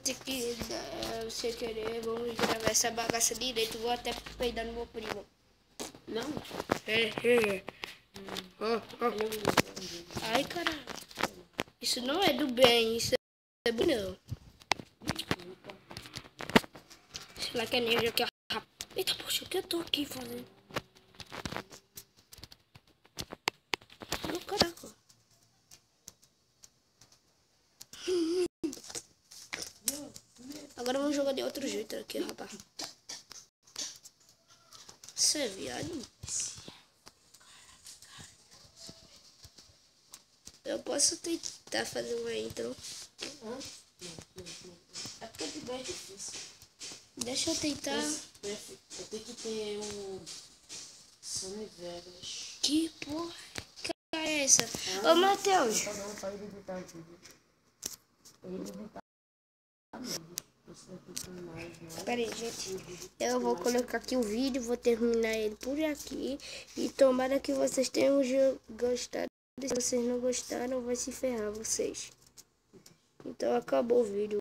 ter que, sem querer, vamos gravar essa bagaça direito. Vou até peidar no meu primo. Não? Ai, caralho. Isso não é do bem, isso é bom não. Sei lá que é energia aqui, ó. Eita, poxa, o que eu tô aqui fazendo? Não, caraca. Agora vamos jogar de outro jeito aqui, rapaz. Você é viado? Eu posso tentar fazer uma intro. Não. É porque de bem é difícil. Deixa eu tentar. Eu tenho que ter um Sony Vegas. Que porra é essa? Ô, Matheus. Para editar vídeo. Editar vídeo. Pera aí, gente. Eu vou colocar aqui o vídeo, vou terminar ele por aqui. E tomara que vocês tenham gostado. Se vocês não gostaram, vai se ferrar vocês. Então acabou o vídeo.